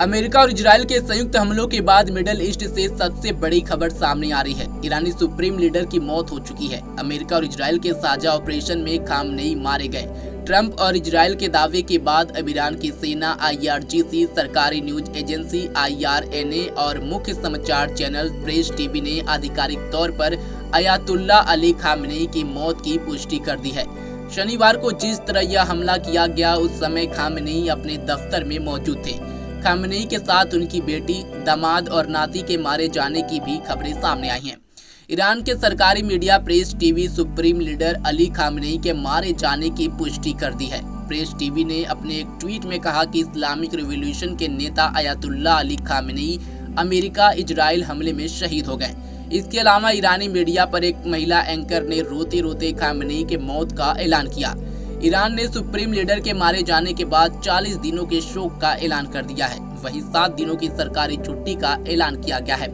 America और Israel के संयुक्त हमलों के बाद मिडल ईस्ट से सबसे बड़ी खबर सामने आ रही है। ईरानी सुप्रीम लीडर की मौत हो चुकी है। अमेरिका और इजराइल के साझा ऑपरेशन में खामनेई मारे गए। ट्रंप और इजराइल के दावे के बाद अब ईरान की सेना, IRGC, सरकारी न्यूज एजेंसी IRNA और मुख्य समाचार चैनल प्रेस टीवी ने आधिकारिक तौर पर अयातुल्ला अली खामनेई की मौत की पुष्टि कर दी है। शनिवार को जिस तरह यह हमला किया गया, उस समय खामनेई अपने दफ्तर में मौजूद थे। खामनेई के साथ उनकी बेटी, दामाद और नाती के मारे जाने की भी खबरें सामने आई हैं। ईरान के सरकारी media press TV supreme leader Ali Khamenei के मारे जाने की पुष्टि कर दी है। प्रेस टीवी ने अपने एक ट्वीट में कहा कि इस्लामिक रिवॉल्यूशन के नेता Ayatollah Ali Khamenei America Israel हमले में शहीद हो गए। इसके अलावा ईरानी मीडिया पर एक महिला एंकर ने रोते रोते खामनेई के मौत का ऐलान किया। ईरान ने सुप्रीम लीडर के मारे जाने के बाद 40 दिनों के शोक का ऐलान कर दिया है। वहीं 7 दिनों की सरकारी छुट्टी का ऐलान किया गया है।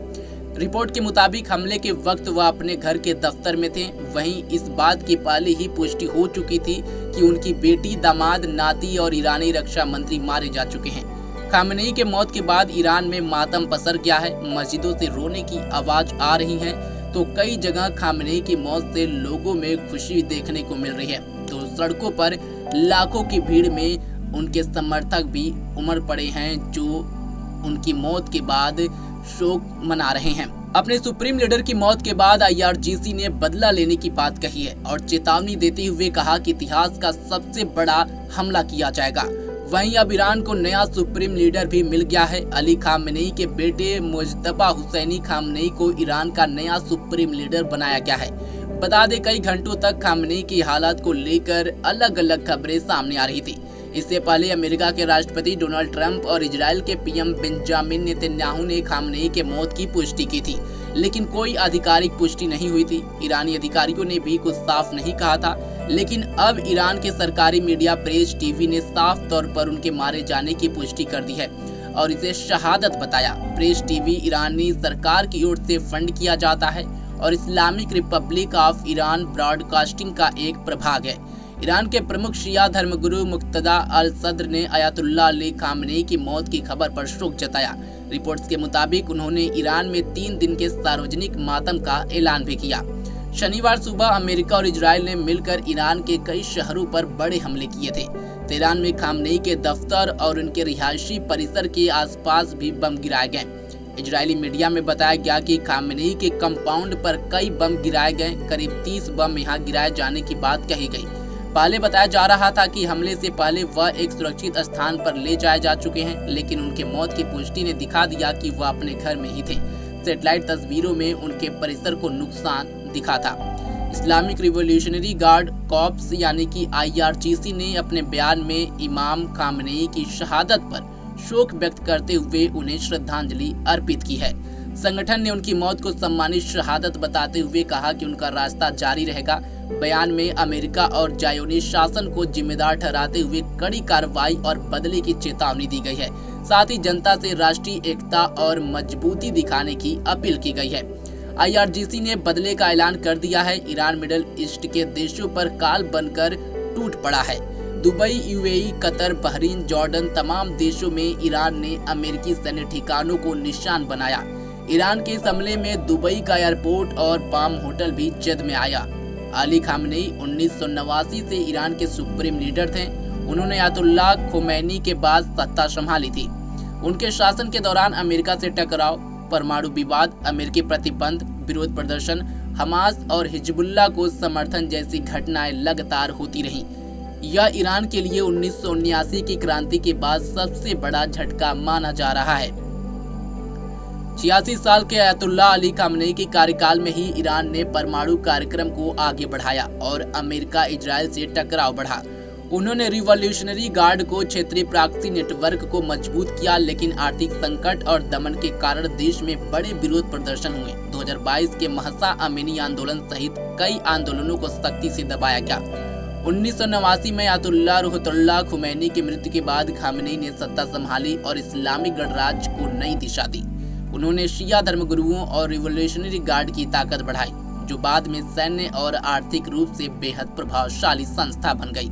रिपोर्ट के मुताबिक हमले के वक्त वह अपने घर के दफ्तर में थे। वहीं इस बात की पहले ही पुष्टि हो चुकी थी कि उनकी बेटी, दामाद, नाती और ईरानी रक्षा मंत्री मारे जा चुके हैं। खामनेई के मौत के बाद ईरान में मातम पसर गया है। मस्जिदों से रोने की आवाज आ रही है तो कई जगह खामनेई की मौत से लोगों में खुशी देखने को मिल रही है, तो सड़कों पर लाखों की भीड़ में उनके समर्थक भी उमड़ पड़े हैं, जो उनकी मौत के बाद शोक मना रहे हैं। अपने सुप्रीम लीडर की मौत के बाद IRGC ने बदला लेने की बात कही है और चेतावनी देते हुए कहा कि इतिहास का सबसे बड़ा हमला किया जाएगा। वहीं अब ईरान को नया सुप्रीम लीडर भी मिल गया है। अली खामनेई के बेटे मुज्तबा हुसैनी खामनेई को ईरान का नया सुप्रीम लीडर बनाया गया है। बता दें, कई घंटों तक खामनेई की हालत को लेकर अलग अलग खबरें सामने आ रही थी। इससे पहले अमेरिका के राष्ट्रपति डोनाल्ड ट्रंप और इजराइल के PM बेंजामिन नेतन्याहू ने खामनेई के मौत की पुष्टि की थी, लेकिन कोई आधिकारिक पुष्टि नहीं हुई थी। ईरानी अधिकारियों ने भी कुछ साफ नहीं कहा था, लेकिन अब ईरान के सरकारी मीडिया प्रेस टीवी ने साफ तौर पर उनके मारे जाने की पुष्टि कर दी है और इसे शहादत बताया। प्रेस टीवी ईरानी सरकार की ओर से फंड किया जाता है और Islamic Republic of Iran broadcasting का एक प्रभाग है। ईरान के प्रमुख शिया धर्मगुरु मुक्तदा अल सद्र ने अयातुल्ला अली खामनेई की मौत की खबर पर शोक जताया। रिपोर्ट्स के मुताबिक उन्होंने ईरान में 3 दिन के सार्वजनिक मातम का ऐलान भी किया। शनिवार सुबह अमेरिका और इजराइल ने मिलकर ईरान के कई शहरों पर बड़े हमले किए थे। तेहरान में खामनेई के दफ्तर और उनके रिहायशी परिसर के आसपास भी बम गिराए गए। इजरायली मीडिया में बताया गया कि खामनेई के कंपाउंड पर कई बम गिराए गए। करीब 30 बम यहां गिराए जाने की बात कही गई। पहले बताया जा रहा था कि हमले से पहले वह एक सुरक्षित स्थान पर ले जाए जा चुके हैं, लेकिन उनके मौत की पुष्टि ने दिखा दिया कि वह अपने घर में ही थे। सैटेलाइट तस्वीरों में उनके परिसर को नुकसान दिखा था। इस्लामिक रिवॉल्यूशनरी गार्ड कॉर्प्स यानी कि IRGC ने अपने बयान में इमाम खामनेई की शहादत पर शोक व्यक्त करते हुए उन्हें श्रद्धांजलि अर्पित की है। संगठन ने उनकी मौत को सम्मानित शहादत बताते हुए कहा कि उनका रास्ता जारी रहेगा। बयान में अमेरिका और ज़ायोनी शासन को जिम्मेदार ठहराते हुए कड़ी कार्रवाई और बदले की चेतावनी दी गई है। साथ ही जनता से राष्ट्रीय एकता और मजबूती दिखाने की अपील की गई है। IRGC ने बदले का ऐलान कर दिया है। ईरान मिडल ईस्ट के देशों पर काल बनकर टूट पड़ा है। Dubai, UAE, Qatar, Bahrain, Jordan तमाम देशों में ईरान ने अमेरिकी सैन्य ठिकानों को निशान बनाया। ईरान के इस हमले में दुबई का एयरपोर्ट और पाम होटल भी जद में आया। अली खामनेई 1989 से ईरान के सुप्रीम लीडर थे। उन्होंने अयातुल्ला खोमैनी के बाद सत्ता संभाली थी। उनके शासन के दौरान अमेरिका से टकराव, परमाणु विवाद, अमेरिकी प्रतिबंध, विरोध प्रदर्शन, हमास और हिजबुल्लाह को समर्थन जैसी घटनाएं लगातार होती रहीं। यह ईरान के लिए 1979 की क्रांति के बाद सबसे बड़ा झटका माना जा रहा है। 86 साल के अयातुल्ला अली खामनेई के कार्यकाल में ही ईरान ने परमाणु कार्यक्रम को आगे बढ़ाया और अमेरिका इजराइल से टकराव बढ़ा। उन्होंने रिवॉल्यूशनरी गार्ड को क्षेत्रीय प्रॉक्सी नेटवर्क को मजबूत किया, लेकिन आर्थिक संकट और दमन के कारण देश में बड़े विरोध प्रदर्शन हुए। 2022 के महसा अमीनी आंदोलन सहित कई आंदोलनों को सख्ती से दबाया गया। 1989 में अयातुल्ला रुहुल्लाह खुमैनी की मृत्यु के बाद खामनेई ने सत्ता संभाली और इस्लामिक गणराज्य को नई दिशा दी। उन्होंने शिया धर्मगुरुओं और रिवॉल्यूशनरी गार्ड की ताकत बढ़ाई, जो बाद में सैन्य और आर्थिक रूप से बेहद प्रभावशाली संस्था बन गई।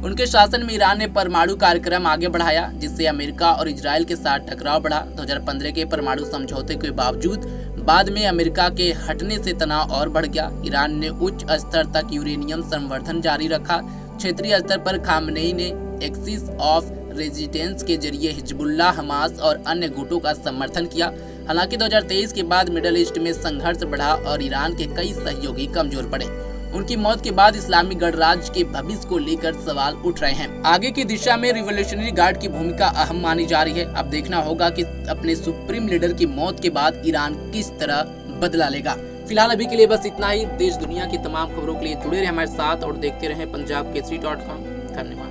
उनके शासन में ईरान ने परमाणु कार्यक्रम आगे बढ़ाया, जिससे अमेरिका और इजराइल के साथ टकराव बढ़ा। 2015 के परमाणु समझौते के बावजूद बाद में अमेरिका के हटने से तनाव और बढ़ गया। ईरान ने उच्च स्तर तक यूरेनियम संवर्धन जारी रखा। क्षेत्रीय स्तर पर खामनेई ने एक्सिस ऑफ रेजिस्टेंस के जरिए हिजबुल्लाह, हमास और अन्य गुटों का समर्थन किया। हालांकि 2023 के बाद मिडल ईस्ट में संघर्ष बढ़ा और ईरान के कई सहयोगी कमजोर पड़े। उनकी मौत के बाद इस्लामी गणराज्य के भविष्य को लेकर सवाल उठ रहे हैं। आगे की दिशा में रिवोल्यूशनरी गार्ड की भूमिका अहम मानी जा रही है। अब देखना होगा कि अपने सुप्रीम लीडर की मौत के बाद ईरान किस तरह बदला लेगा। फिलहाल अभी के लिए बस इतना ही। देश दुनिया की तमाम खबरों के लिए जुड़े रहे हमारे साथ और देखते रहें पंजाब केसरी.com। धन्यवाद।